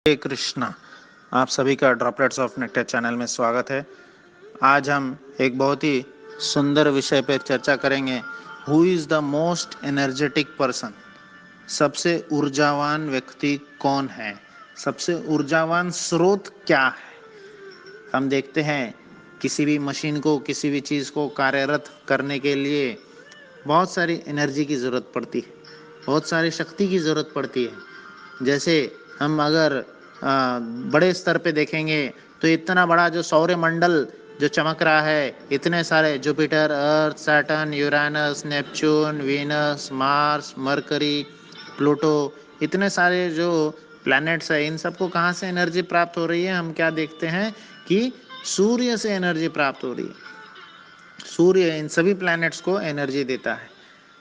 हरे कृष्णा। आप सभी का ड्रॉपलेट्स ऑफ नेक्टर चैनल में स्वागत है। आज हम एक बहुत ही सुंदर विषय पर चर्चा करेंगे। Who is the most energetic person? सबसे ऊर्जावान व्यक्ति कौन है? सबसे ऊर्जावान स्रोत क्या है? हम देखते हैं किसी भी मशीन को, किसी भी चीज़ को कार्यरत करने के लिए बहुत सारी एनर्जी की ज़रूरत पड़ती है, बहुत सारी शक्ति की ज़रूरत पड़ती है। जैसे हम अगर बड़े स्तर पे देखेंगे तो इतना बड़ा जो सौरमंडल जो चमक रहा है, इतने सारे Jupiter, Earth, Saturn, Uranus, Neptune, Venus, Mars, Mercury, Pluto, इतने सारे जो प्लैनेट्स है, इन सबको कहाँ से एनर्जी प्राप्त हो रही है? हम क्या देखते हैं कि सूर्य से एनर्जी प्राप्त हो रही है। सूर्य इन सभी प्लैनेट्स को एनर्जी देता है।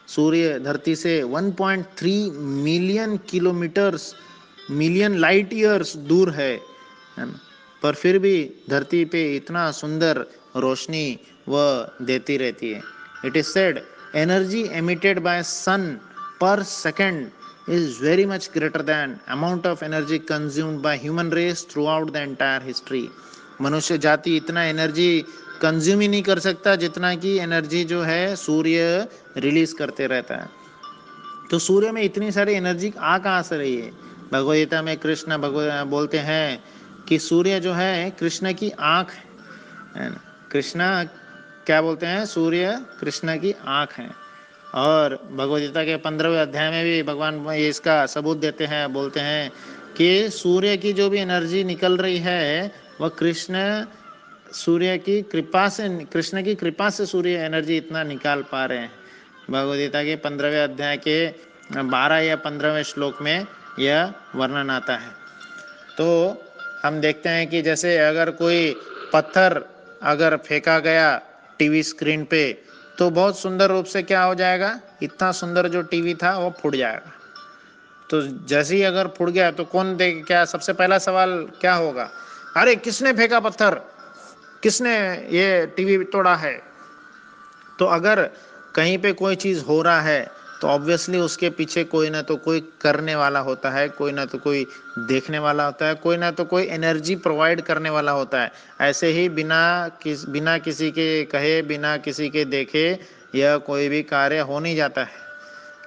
सूर्य धरती से 1.3 million kilometres, million light years दूर है ना? पर फिर भी धरती पे इतना सुंदर रोशनी वह देती रहती है। It is said energy emitted by sun per second is very much greater than amount of energy consumed by human race throughout the entire history. मनुष्य जाति इतना एनर्जी कंज्यूम ही नहीं कर सकता जितना कि एनर्जी जो है सूर्य रिलीज करते रहता है। तो सूर्य में इतनी सारी एनर्जी आ कहाँ से रही है? भगवद गीता में कृष्ण बोलते हैं कि सूर्य जो है कृष्ण की आँख है। कृष्ण क्या बोलते हैं? सूर्य कृष्ण की आँख है। और भगवद गीता के 15वें अध्याय में भी भगवान ये इसका सबूत देते हैं, बोलते हैं कि सूर्य की जो भी एनर्जी निकल रही है वह सूर्य की कृपा से, कृष्ण की कृपा से सूर्य एनर्जी इतना निकाल पा रहे हैं। भगवद गीता के 15वें अध्याय के 12 या 15वें श्लोक में यह वर्णन आता है। तो हम देखते हैं कि जैसे अगर कोई पत्थर अगर फेंका गया टीवी स्क्रीन पे तो बहुत सुंदर रूप से क्या हो जाएगा? इतना सुंदर जो टीवी था वो फूट जाएगा। तो जैसे ही अगर फूट गया तो कौन देख, क्या सबसे पहला सवाल क्या होगा? अरे किसने फेंका पत्थर, किसने ये टीवी तोड़ा है? तो अगर कहीं पे कोई चीज हो रहा है तो ऑब्वियसली उसके पीछे कोई ना तो कोई करने वाला होता है, कोई ना तो कोई देखने वाला होता है, कोई ना तो कोई एनर्जी प्रोवाइड करने वाला होता है। ऐसे ही बिना किसी के कहे, बिना किसी के देखे यह कोई भी कार्य हो नहीं जाता है।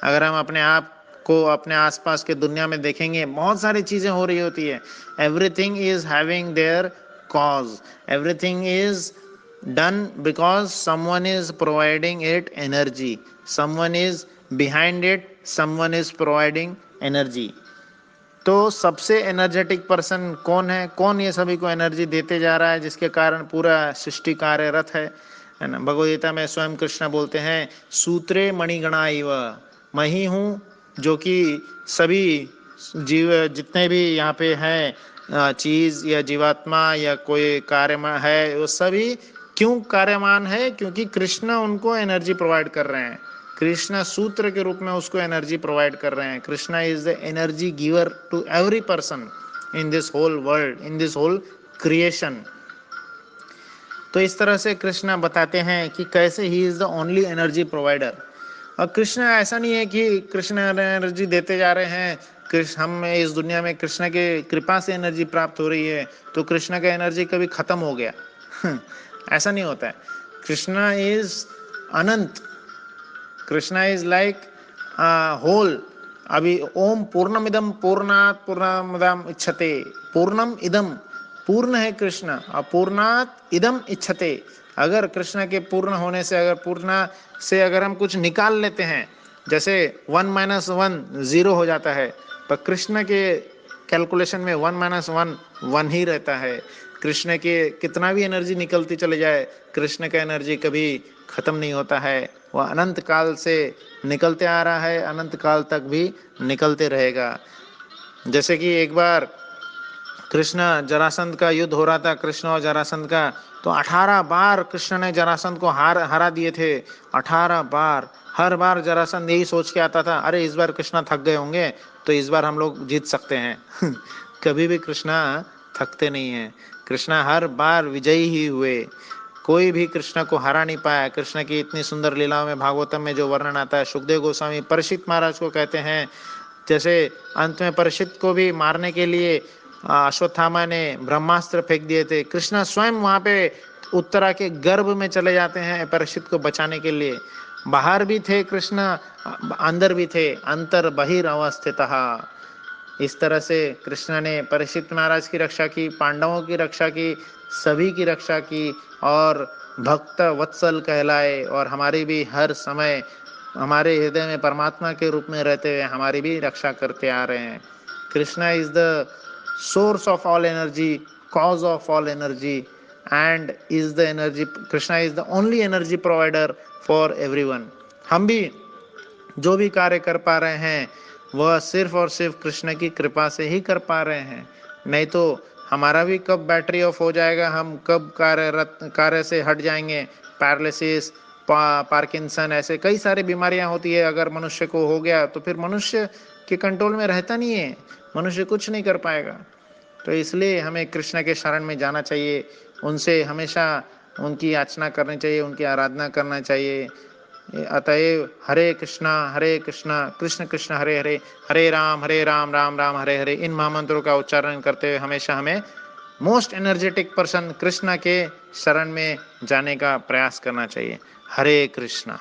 अगर हम अपने आप को अपने आसपास के दुनिया में देखेंगे, बहुत सारी चीजें हो रही होती है। Everything is having their cause, everything is done because someone is providing it energy, someone is behind it, someone is providing energy. तो सबसे एनर्जेटिक पर्सन कौन है? कौन ये सभी को एनर्जी देते जा रहा है जिसके कारण पूरा सृष्टि कार्यरत है ना? भगवद गीता में स्वयं कृष्ण बोलते हैं सूत्रे मणिगणा इव, मैं ही हूँ जो कि सभी जीव जितने भी यहाँ पे हैं चीज या जीवात्मा या कोई कार्य है, वो सभी क्यों कार्यमान है? क्योंकि कृष्ण उनको एनर्जी प्रोवाइड कर रहे हैं। कृष्ण सूत्र के रूप में उसको एनर्जी प्रोवाइड कर रहे हैं। Krishna is the energy giver to every person in this whole world, in this whole creation. तो इस तरह से कृष्ण बताते हैं कि कैसे he is the only energy provider. और कृष्ण ऐसा नहीं है कि कृष्ण एनर्जी देते जा रहे हैं, कृष्ण हम इस दुनिया में कृष्ण के कृपा से एनर्जी प्राप्त हो रही है तो कृष्ण का एनर्जी कभी खत्म हो गया। ऐसा नहीं होता है। कृष्ण इज अनंत, कृष्ण इज लाइक होल। अभी ओम पूर्णमिदम पूर्णात पूर्णमदम इच्छते, पूर्णम इदम, पूर्ण है कृष्ण, अपूर्णात इदम इच्छते। अगर कृष्ण के पूर्ण होने से, अगर पूर्ण से अगर हम कुछ निकाल लेते हैं, जैसे 1 - 1 0 हो जाता है, पर कृष्ण के कैलकुलेशन में 1 - 1 1 ही रहता है। कृष्ण के कितना भी एनर्जी निकलती चले जाए, कृष्ण का एनर्जी कभी खत्म नहीं होता है। वह अनंत काल से निकलते आ रहा है, अनंत काल तक भी निकलते रहेगा। जैसे कि एक बार कृष्ण जरासंध का युद्ध हो रहा था, कृष्ण और जरासंध का, तो 18 बार कृष्ण ने जरासंध को हरा दिए थे। 18 बार। हर बार जरासंध यही सोच के आता था, अरे इस बार कृष्ण थक गए होंगे तो इस बार हम लोग जीत सकते हैं। कभी भी कृष्ण थकते नहीं हैं। कृष्ण हर बार विजयी ही हुए, कोई भी कृष्ण को हरा नहीं पाया। कृष्ण की इतनी सुंदर लीलाओं में भागवतम में जो वर्णन आता है, सुखदेव गोस्वामी परीक्षित महाराज को कहते हैं, जैसे अंत में परीक्षित को भी मारने के लिए अश्वत्थामा ने ब्रह्मास्त्र फेंक दिए थे, कृष्ण स्वयं वहां पे उत्तरा के गर्भ में चले जाते हैं परीक्षित को बचाने के लिए। बाहर भी थे कृष्ण, अंदर भी थे, अंतर बहिर्अवस्थितः। इस तरह से कृष्ण ने परीक्षित महाराज की रक्षा की, पांडवों की रक्षा की, सभी की रक्षा की, और भक्त वत्सल कहलाए, और हमारी भी हर समय हमारे हृदय में परमात्मा के रूप में रहते हुए हमारी भी रक्षा करते आ रहे हैं। Krishna is the source of all energy, cause of all energy, and is the energy, Krishna is the only energy provider for everyone. हम भी जो भी कार्य कर पा रहे हैं वह सिर्फ और सिर्फ कृष्ण की कृपा से ही कर पा रहे हैं। नहीं तो हमारा भी कब बैटरी ऑफ हो जाएगा, हम कब कार्य से हट जाएंगे। पैरालिसिस, पार्किंसन, ऐसे कई सारी बीमारियां होती है। अगर मनुष्य को हो गया तो फिर मनुष्य के कंट्रोल में रहता नहीं है, मनुष्य कुछ नहीं कर पाएगा। तो इसलिए हमें कृष्ण के शरण में जाना चाहिए, उनसे हमेशा उनकी याचना करनी चाहिए, उनकी आराधना करना चाहिए। अतएव हरे कृष्णा कृष्ण कृष्ण हरे हरे, हरे राम राम राम हरे हरे, इन महामंत्रों का उच्चारण करते हुए हमेशा हमें मोस्ट एनर्जेटिक पर्सन कृष्ण के शरण में जाने का प्रयास करना चाहिए। हरे कृष्णा।